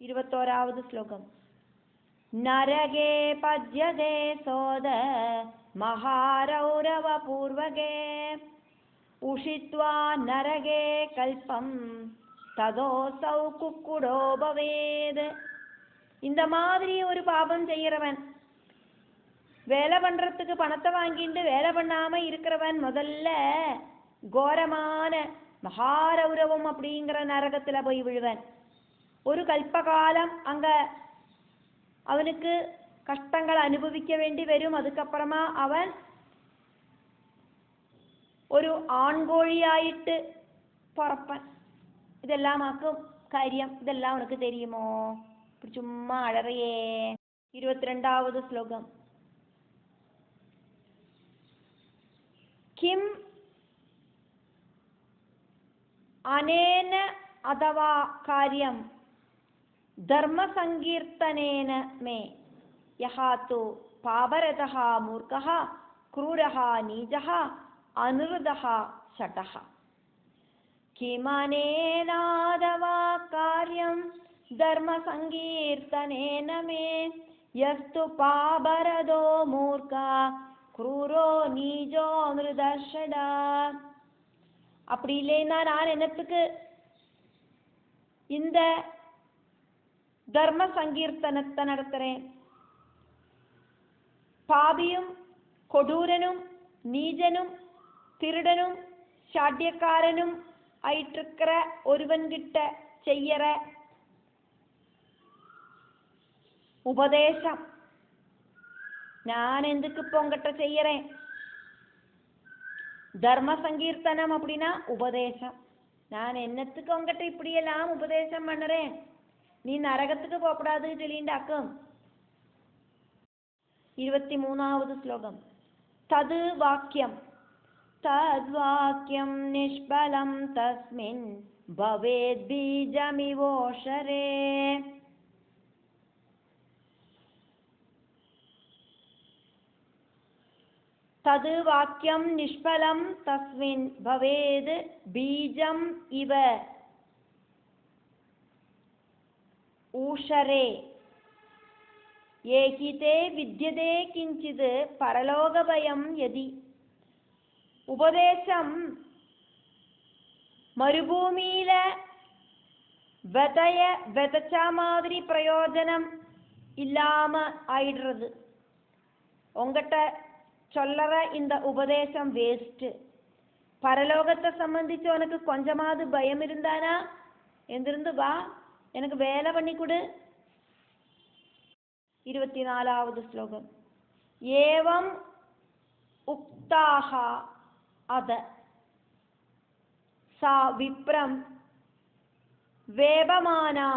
21ാவது ശ്ലോകം. നരകേ പദ്യതേ സോദ മഹാരൗരവപൂർവകേ ഉഷിത്വാ നരകേ കൽപ്പം ததோசௌ குக்குடோ பவேத். இந்த மாதிரி ஒரு பாபம் செய்யறவன், வேலை பண்றதுக்கு பணத்தை வாங்கிட்டு வேலை பண்ணாம இருக்கிறவன் முதல்ல கோரமான மகாரௌரவம் அப்படிங்கிற நரகத்துல போய் விழுவன். ஒரு கல்பகாலம் அங்க அவனுக்கு கஷ்டங்கள் அனுபவிக்க வேண்டி வரும். அதுக்கப்புறமா அவன் ഒരു ആൺകോഴിയായിട്ട് പുറപ്പൻ. ഇതെല്ലാം ആക്കും കാര്യം. ഇതെല്ലാം ഉനക്ക് தெரியுமோ? ചുമ്മാ അഴറിയേ. 22ാவது ശ്ലോകം. കിം അനേന അഥവാ കാര്യം ധർമ്മസങ്കീർത്തനേന മേ യഹാതു പാപരതഃ മൂർഖഃ ക്രൂരഃ നീചഃ അനിർദഃ ശഠഃ. കിമനേനാദവാ കാര്യം ധർമ്മസങ്കീർത്തനേന മേ യസ്തു പാപരതോ മൂർഖ ക്രൂരോ നീചോ അനിർദഃ. அப்படி இல்லைன்னா நான் என்னத்துக்கு இந்த தர்ம சங்கீர்த்தனத்தை நடத்துறேன்? பாபியும் கொடூரனும் நீஜனும் திருடனும் சாட்டியக்காரனும் ஆயிட்டிருக்கிற ஒருவன்கிட்ட செய்யற உபதேசம் நான் எதுக்கு இப்போ உங்ககிட்ட செய்யறேன்? தர்ம சங்கீர்த்தனம் அப்படின்னா உபதேசம். நான் என்னத்துக்கு உங்ககிட்ட இப்படியெல்லாம் உபதேசம் பண்ணுறேன்? நீ நரகத்துக்கு போகக்கூடாது சொல்லிண்டாக்கும். 23வது ശ്ലോകം. தது வாக்கியம் தத்வாக்கியம் நிஷ்பலம் தஸ்மின் பவேத் பீஜமிவோஷரே. தது வாக்கியம் நிஷ்பலம் தஸ்மின் பவேத் பீஜம் இவ ഊഷരേ ഏകിതേ വിദ്യതേ കിഞ്ചിത് പരലോകഭയം യതി. ഉപദേശം മരുഭൂമിയിലെ വിതച്ച മാതിരി പ്രയോജനം ഇല്ലാമ ആയിടുறது. உங்ககிட்ட சொல்லற இந்த உபதேசம் வேஸ்ட். பரலோகத்தை சம்பந்திச்சு உனக்கு கொஞ்சமாவது பயம் இருந்தானா எந்திருந்து வா, எனக்கு வேலை பண்ணி கொடு. 24வது ശ്ലോകം. ஏவம் உக்தாஹ அத சா விப்ரம் வேபமானா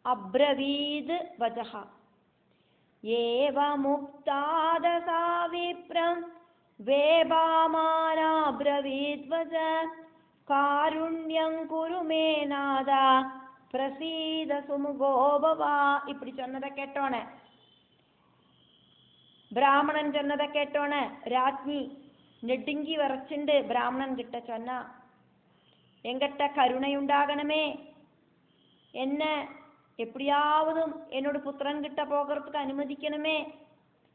அப்ரவீத் வஜஹ. ஏவமுக்தாத சா விப்ரம் வேபமானா அப்ரவீத் வஜ காருண்யம் குரு மே நாதா பிரசீத சுமுகோபவா. இப்படி சொன்னதை கேட்டோனே, பிராமணன் சொன்னதை கேட்டோனே ராஜ்ஞி நெடுங்கி வரைச்சுண்டு பிராமணன் கிட்ட சொன்னா, எங்கிட்ட கருணையுண்டாகணுமே, என்ன எப்படியாவதும் என்னோட புத்திரன் கிட்ட போகிறதுக்கு அனுமதிக்கணுமே,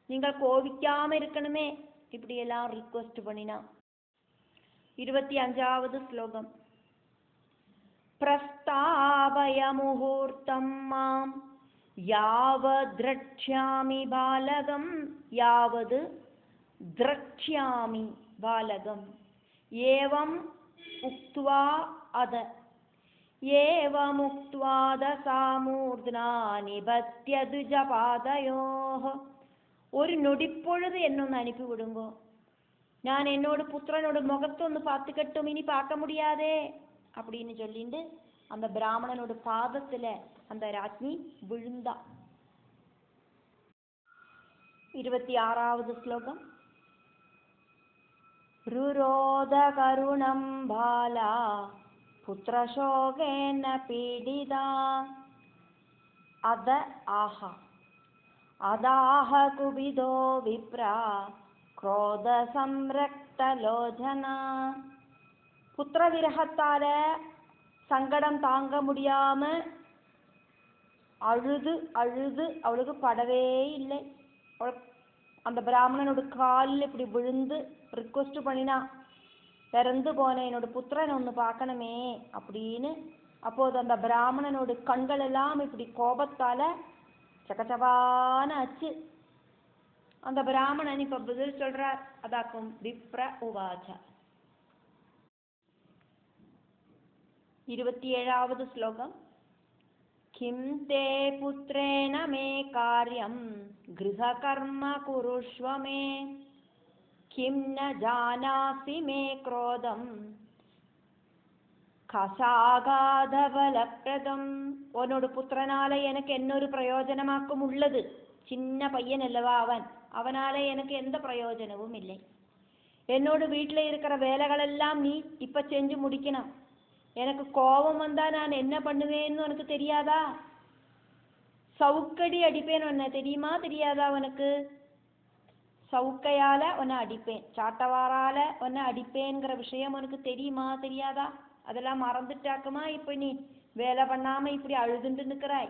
நீங்கள் கோபிக்காம இருக்கணுமே, இப்படியெல்லாம் ரிக்வெஸ்ட் பண்ணினா. 25வது ശ്ലോകം. பிரஸ்தாபய முகூர்த்தம் மாம் யாவத் த்ரக்ஷ்யாமி பாலகம் யாவது த்ரக்ஷ்யாமி பாலகம் ஏவம் உக்த்வா அத ஏவமுக்த்வா தசாமூர்த்னா நிபத்யது ஜபாதயோஹ. ஒரு நொடிப்பொழுது என்னொன்னு அனுப்பி விடுங்கோ, நான் என்னோட புத்திரனோட முகத்தொன்னு பார்த்துக்கட்டும், இனி பார்க்க முடியாதே அப்படின்னு சொல்லிட்டு அந்த பிராமணனோட பாதத்துல அந்த ராஜ்ஞி விழுந்தா. 26வது ശ്ലോകം. ருரோத கருணம் பாலா புத்திரசோகேன பீடிதா அத ஆஹா அதாஹ குபிதோ விப்ரா ക്രോധ സംരക്തലോചന. புத்திர விரகத்தால சங்கடம் தாங்க முடியாம அழுது அழுது அவளுக்கு படவே இல்லை. அவள் அந்த பிராமணனோட காலில் இப்படி விழுந்து ரிக்வெஸ்ட் பண்ணினா, பிறந்து போன என்னோட புத்திரனை ஒன்று பார்க்கணுமே அப்படின்னு. அப்போது அந்த பிராமணனோட கண்கள் எல்லாம் இப்படி கோபத்தால சகச்சவான ஆச்சு. அந்த பிராமணன் இப்ப பதில் சொல்றார். அதாக்கும் விப்ர உவாச்ச. 27வது ஸ்லோகம். கிம் தே புத்ரேண மே காரியம் கிருஹகர்ம குருஷ்வ மே கிம் ந ஜானாசி மே க்ரோதம் கசாகாதபலப்ரதம். உன்னோட புத்திரனால எனக்கு என்னொரு பிரயோஜனமாக்கும் உள்ளது? சின்ன பையன் அல்லவா அவன், அவனால எனக்கு எந்த பிரயோஜனமும் இல்லை. என்னோட வீட்டில் இருக்கிற வேலைகளெல்லாம் நீ இப்ப செஞ்சு முடிக்கணும். எனக்கு கோபம் வந்தா நான் என்ன பண்ணுவேன்னு உனக்கு தெரியாதா? சவுக்கடி அடிப்பேன் உன்னை, தெரியுமா தெரியாதா உனக்கு? சவுக்கையால உன்னை அடிப்பேன், சாட்டவாரால உன்னை அடிப்பேங்கிற விஷயம் உனக்கு தெரியுமா தெரியாதா? அதெல்லாம் மறந்துட்டாக்குமா இப்ப நீ வேலை பண்ணாம இப்படி அழுதுண்டு நிற்கிறாய்?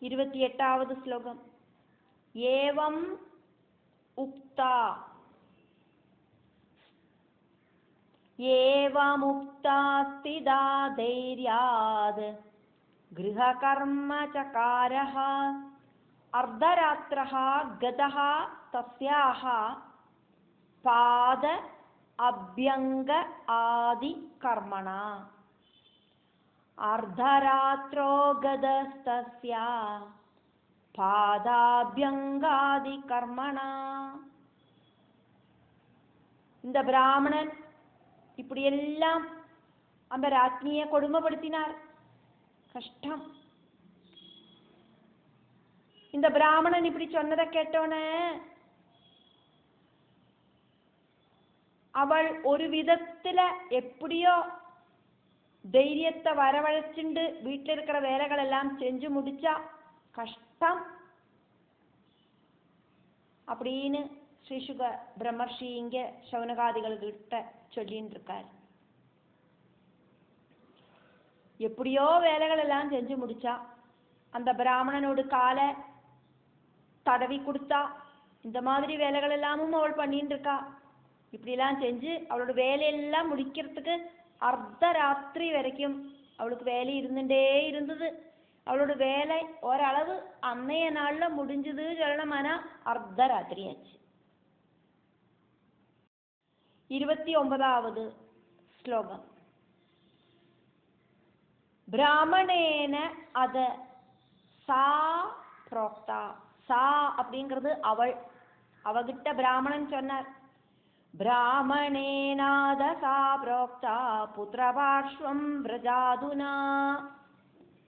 28வது ஸ்லோகம். ஏவம் உக்தா ஏவமுக்தாஸ்திதா தைர்யாத் கிருஹகர்ம சகாரஹ அர்த்தராத்திரஹ கதஹ தஸ்யாஹ பாத அப்யங்க ஆதி கர்மணா. அர்த்தராத்ரோ கதஸ்தஸ்யா பாதாபியங்காதி கர்மணா. இந்த பிராமணன் இப்படியெல்லாம் அந்த ராஜ்ஞியை கொடுமைப்படுத்தினார். கஷ்டம். இந்த பிராமணன் இப்படி சொன்னதை கேட்டோன்னே அவள் ஒரு விதத்துல எப்படியோ தைரியத்தை வரவழைச்சுண்டு வீட்டில் இருக்கிற வேலைகள் எல்லாம் செஞ்சு முடிச்சா. கஷ்டம் அப்படின்னு ஸ்ரீசுக பிரம்மர்ஷி இங்க சௌனகாதிகள் கிட்ட சொல்லின்னு இருக்கார். எப்படியோ வேலைகள் எல்லாம் செஞ்சு முடிச்சா. அந்த பிராமணனோட காலை தடவி கொடுத்தா. இந்த மாதிரி வேலைகள் எல்லாமும் அவள் பண்ணிட்டு இருக்கா. இப்படிலாம் செஞ்சு அவளோட வேலையெல்லாம் முடிக்கிறதுக்கு அர்த்தராத்திரி வரைக்கும் அவளுக்கு வேலை இருந்துட்டே இருந்தது. அவளோட வேலை ஓரளவு அன்னைய நாள்ல முடிஞ்சது சொல்லணுமானா அர்த்தராத்திரி ஆச்சு. 29வது ஸ்லோகம். பிராமணேன அத சா புரோக்தா. சா அப்படிங்கிறது அவள். அவகிட்ட பிராமணன் சொன்னார். பிராமணேனாத சா புரோக்தா புத்திரபார்ஷ்வம் பிரஜாதுனா.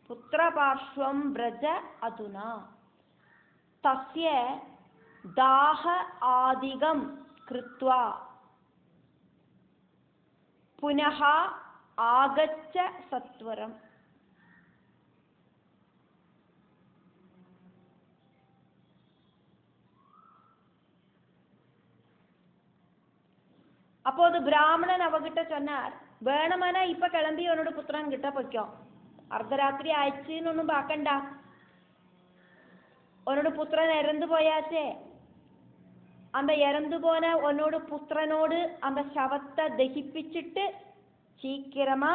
புத்திரபார்ஷ்வம் பிரஜ அதுனா தஸ்ய தாஹ ஆதிகம் கிருத்வா புனஹ ஆகச்ச சத்வரம். அப்போது பிராமணன் அவகிட்ட சொன்னார், வேணுமானா இப்ப கிளம்பி உன்னோட புத்திரன் கிட்ட போய்க்கோ. அர்த்தராத்திரி ஆயிடுச்சுன்னு ஒன்றும் பார்க்கண்டா. உன்னோட புத்திரன் இறந்து போயாச்சே, அந்த இறந்து போன உன்னோட புத்திரனோடு அந்த சவத்தை தகிப்பிச்சுட்டு சீக்கிரமா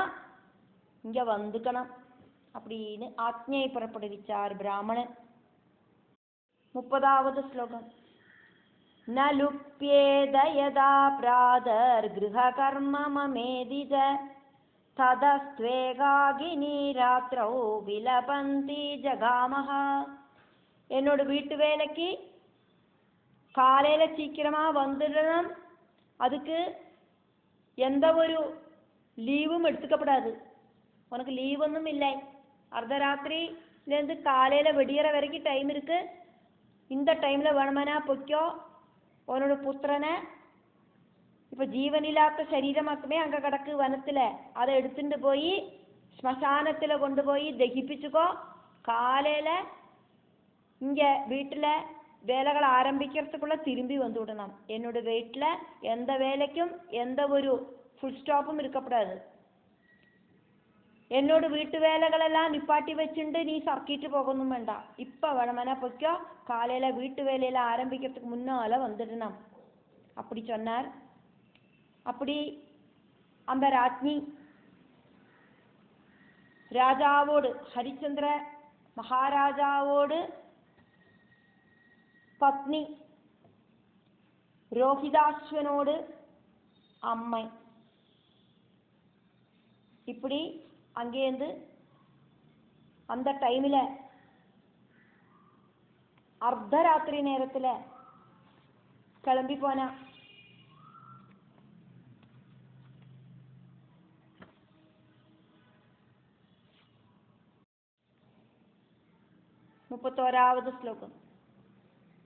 இங்க வந்துக்கணும் அப்படின்னு ஆக்ஞையை புறப்படுவிச்சார் பிராமணன். 30வது ஸ்லோகம். ந லுப்யேத யதா பிராதர் கிருஹகர்ம மமேதிஜ ததஸ்த்வேகாகினி ராத்ரௌ விலபந்தி ஜகாமஹ. என்னோட வீட்டு வேலைக்கு காலையில சீக்கிரமா வந்துடணும். அதுக்கு எந்த ஒரு லீவும் எடுத்துக்கப்படாது. உனக்கு லீவ் ஒன்றும் இல்லை. அர்த்தராத்திரிலேருந்து காலையில வெடியற வரைக்கும் டைம் இருக்கு. இந்த டைம்ல வேணுமானா பொய்க்கோ. உன்னோட புத்திரனை இப்ப ஜீவனில்லாத சரீரமாக்குமே அங்க கிடக்கு வனத்துல, அதை எடுத்துட்டு போய் ஸ்மசானத்துல கொண்டு போய் தகிப்பிச்சுக்கோ. காலையில இங்க வீட்டுல வேலைகளை ஆரம்பிக்கிறதுக்குள்ள திரும்பி வந்து விடணும். என்னோட வீட்டுல எந்த வேலைக்கும் எந்த ஒரு ஃபுல் ஸ்டாப்பும் இருக்கப்படாது. എന്നോട് വീട്ടുവേലകളെല്ലാം നിപ്പാട്ടി വെച്ചിട്ടുണ്ട്, നീ സർക്കിട്ട് പോകുന്നും വേണ്ട, ഇപ്പം വേണമെന്നാ പൊയ്ക്കോ, കാലയിലെ വീട്ടുവേലയെല്ലാം ആരംഭിக்கிறதுக்கு മുന്നാലെ வந்துடണം அப்படி சொன்னார். அப்படி அந்த ராஜ்ஞி രാജാവോട്, ഹരിചന്ദ്ര മഹാരാജാവോട് പത്നി രോഹിതാശ്വനോട് അമ്മ இப்படி அங்கேருந்து அந்த டைமில் அர்த்தராத்திரி நேரத்தில் கிளம்பி போனா. മുപ്പത്തോരാവത് ശ്ലോകം.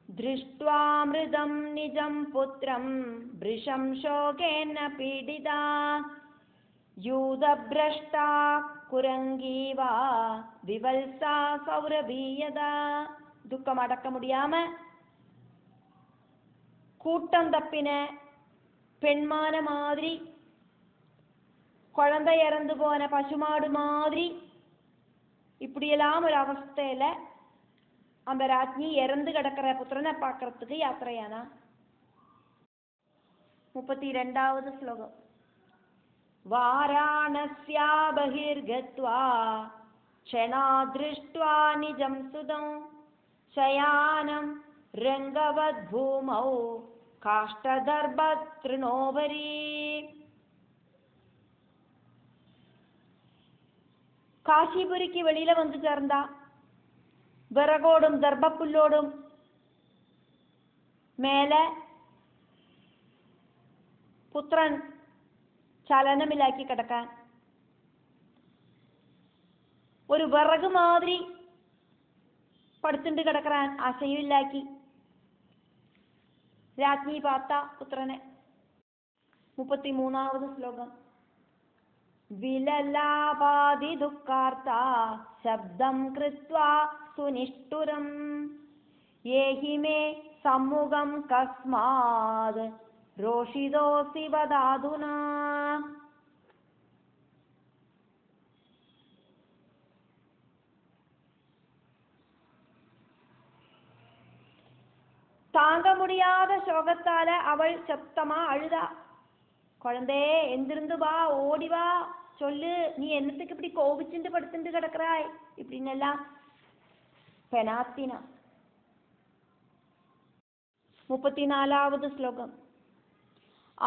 ദൃഷ്ട്വാമൃതം നിജം പുത്രം വൃഷം ശോകേന പീഡിതാ യൂതഭ്രഷ്ടാ കുരങ്കീവ വിവത്സാ സൗരഭീയതാ. துக்கம் அடக்க முடியாம கூட்டம் தப்பின பெண்மான மாதிரி, குழந்தை இறந்து போன பசுமாடு மாதிரி, இப்படியெல்லாம் ஒரு அவஸ்தையில அந்த ராஜ்ஞி இறந்து கிடக்கிற புத்திரனை பார்க்கறதுக்கு யாத்திரையானா. 32வது ஸ்லோகம். வாராணஸ்யா பகிர்கத்வா க்ஷணா திருஷ்ட்வா நிஜம் சுதம் शयानं रंगवद् भूमौ काष्ठदर्भतृणोपरि. காசிபுரிக்கு வெளியில வந்து சேர்ந்தா. விறகோடும் தர்பப்புல்லோடும் மேல புத்திரன் ചലനമില്ലാക്കി കിടക്കാൻ. ഒരു വിറക് മാതിരി പടുത്തുണ്ട് കിടക്കാൻ ആശയമില്ലാക്കി രാജ്ഞി പാത്ത പുത്രനെ. 33வது ശ്ലോകം. വിലലാപാദി ദുഃഖാർത്ത ശബ്ദം കൃത്വാ സുനിഷ്ഠുരം യേഹി മേ സമ്മുഖം കസ്മാത് രോഷിതോസി വദാതുനാ. தாங்க முடியாத சோகத்தால அவள் சத்தமா அழுதா. குழந்தையே எந்திருந்து வா, ஓடி வா, சொல்லு, நீ என்னத்துக்கு இப்படி கோபிச்சுட்டு படுத்துட்டு கிடக்குறாய் இப்படின்னெல்லாம் பெனாத்தினா. 34வது ஸ்லோகம்.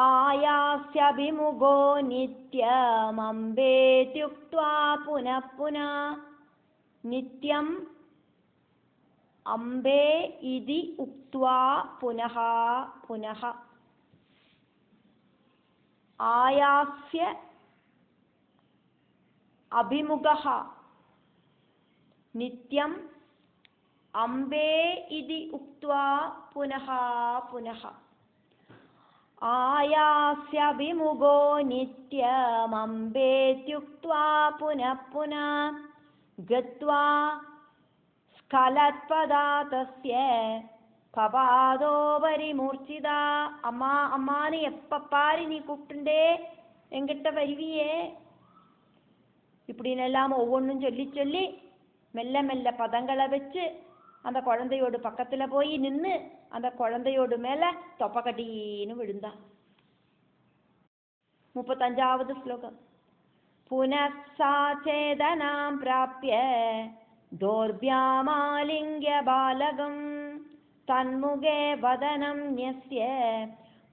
ஆயாஸ்யபிமுகோ நித்யம் அம்பேத்யுக்த்வா புனః புனः நித்யம் അംബേ ഇതി ഉക്ത്വാ പുനഃ പുനഃ. ആയാസ്യ അഭിമുഖഃ നിത്യം അംബേ ഇതി ഉക്ത്വാ പുനഃ പുനഃ. ആയാസ്യ അഭിമുഖോ നിത്യം അംബേത്യുക്ത്വാ പുനഃ പുനഃ ഗത്വാ ஸ்கலத்பதாதஸ்ய கபாதோபரி மூர்ச்சிதா. அம்மா அம்மான்னு எப்ப பாரு நீ கூப்பிட்டுண்டே என்கிட்ட வருவியே இப்படின்னு எல்லாம் ஒவ்வொன்றும் சொல்லி சொல்லி மெல்ல மெல்ல பதங்களை வச்சு அந்த குழந்தையோடு பக்கத்துல போய் நின்று அந்த குழந்தையோடு மேல தொப்பக்கட்டின்னு விழுந்தா. 35வது ஸ்லோகம். புனഃசா சேதனாம் பிராப்ய தோர்பியாமாலிங்ய பாலகம் தன்முகே வதனம் ன்யஸ்ய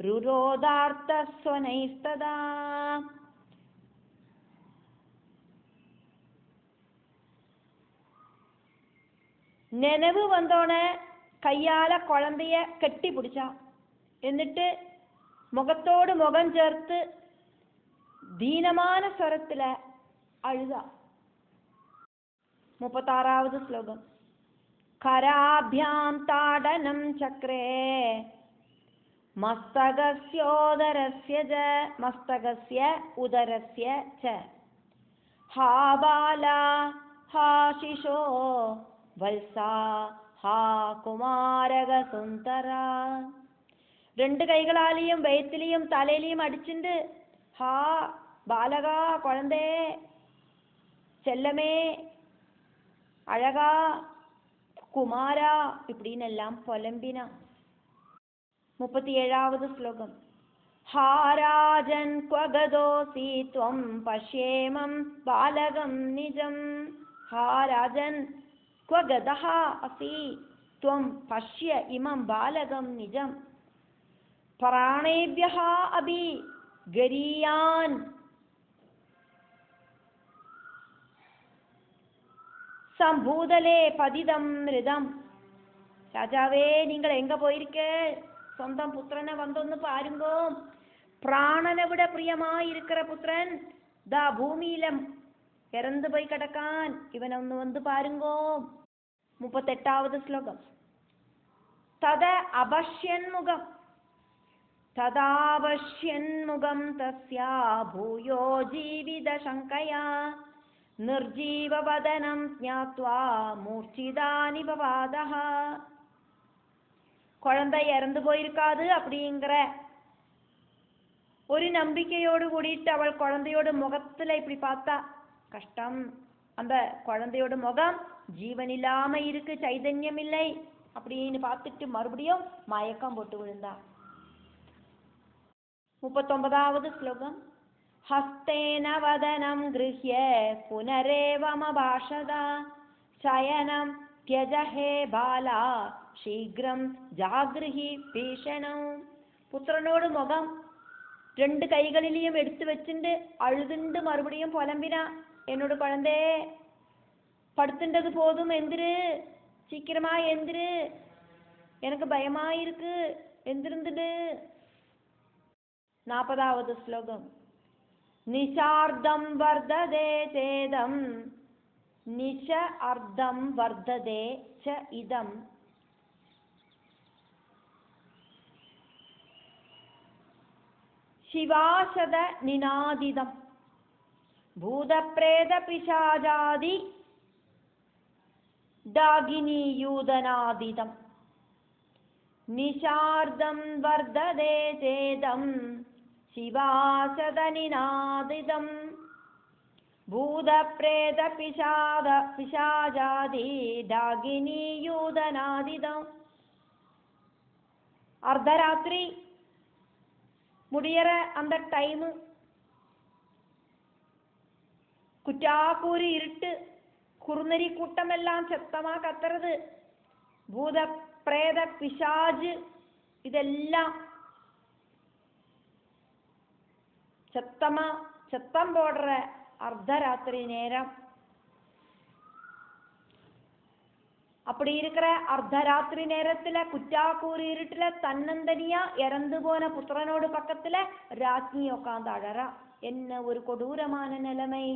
ருரோதார்த்தஸ்வனைஸ்ததா. நினைவு வந்தோன கையால குழந்தைய கட்டி பிடிச்சா. എന്നിട്ട് മുഖത്തോട് മുഖം ചേർത്ത് ദീനமான സ്വരത്തില് അഴുത. 36வது ശ്ലോകം. കരാഭ്യാം താടനം ചക്രേ മസ്തകസ്യ ഉദരസ്യ ച ഹാ ബാല ഹാ ശിശോ വത്സാ ഹാ കുമാരക സുന്ദര. രണ്ട് കൈകളാലെയും വയറ്റിലെയും തലയിലെയും അടിച്ചിട്ട് ഹാ ബാലക കുഴന്തേ, செல்லமே, அழகா, குமாரா இப்படின்னு எல்லாம் புலம்பினா. 37வது ஸ்லோகம். ஹாராஜன் க்வகதோசி த்வம் பஷ்யேமம் பாலகம் நிஜம். ஹாராஜன் க்வகதஹ அசி த்வம் பஷ்ய இமம் பாலகம் நிஜம். பிராணேभ्यः அபி கரியான் சம்பூதலே பதிதம் மிருதம். ராஜாவே, நீங்கள் எங்க போயிருக்க? சொந்தம் புத்திரனை வந்தொன்னு பாருங்கோ. பிராணனை விட பிரியமாயிருக்கிற புத்திரன் தா பூமியில இறந்து போய் கிடக்கான். இவன் ஒன்னு வந்து பாருங்கோ. 38வது ஸ்லோகம். தத அபஷ்யன்முகம் ததாபஷ்யன்முகம் தஸ்யா பூயோ ஜீவித சங்கயா நிர்ஜீவவதனம் ஞாத்வா மூர்ச்சிதானி பவாதஹ. குழந்தை இறந்து போயிருக்காது அப்படிங்கிற ஒரு நம்பிக்கையோடு கூடிட்டு அவள் குழந்தையோட முகத்துல இப்படி பார்த்தா. கஷ்டம். அந்த குழந்தையோட முகம் ஜீவன் இல்லாம இருக்கு, சைதன்யம் இல்லை அப்படின்னு பார்த்துட்டு மறுபடியும் மயக்கம் போட்டு விழுந்தா. 39வது ஸ்லோகம். ஹஸ்தேன வதனம் கிருஹ்ய புனரேவமபாஷத சயனம் த்யஜஹே பாலா சீக்கிரம் ஜாகிருஹி பீஷணம். புத்திரனோடு முகம் 2 கைகளிலையும் எடுத்து வச்சுண்டு அழுதுண்டு மறுபடியும் புலம்பினா. என்னோட குழந்தை படுத்துண்டது போதும், எந்திரு, சீக்கிரமா எந்திரு, எனக்கு பயமா இருக்கு, எந்திருந்துடு. 40வது ஸ்லோகம். நிஷார்த்தம் வர்ததே சேதம் நிஷ அர்த்தம் வர்ததே ச இதம். சிவாசத நிநாதிதம் பூத பிரேத பிசாஜாதி டாகினியூதனாதிதம். நிஷார்த்தம் வர்ததே சேதம் சிவாசத நிநாதிதம் பூத பிரேத பிசாஜாதி டாகினியூதனாதிதம். அர்த்தராத்திரி முடியற அந்த டைமு, குറ്റാക്കൂരി இருட்டு, குறுநரி கூட்டமெல்லாம் சத்தமா கத்துறது, பூத பிரேத பிசாஜு இதெல்லாம் சத்தம் போடுற அர்த்தராத்திரி நேரம். அப்படி இருக்கிற அர்த்தராத்திரி நேரத்துல குറ്റാക്കൂരി இருட்டுல தன்னந்தனியா இறந்து போன புத்திரனோடு பக்கத்துல ராஜ்ஞி உட்கார்ந்து அழறா. என்ன ஒரு கொடூரமான நிலைமை!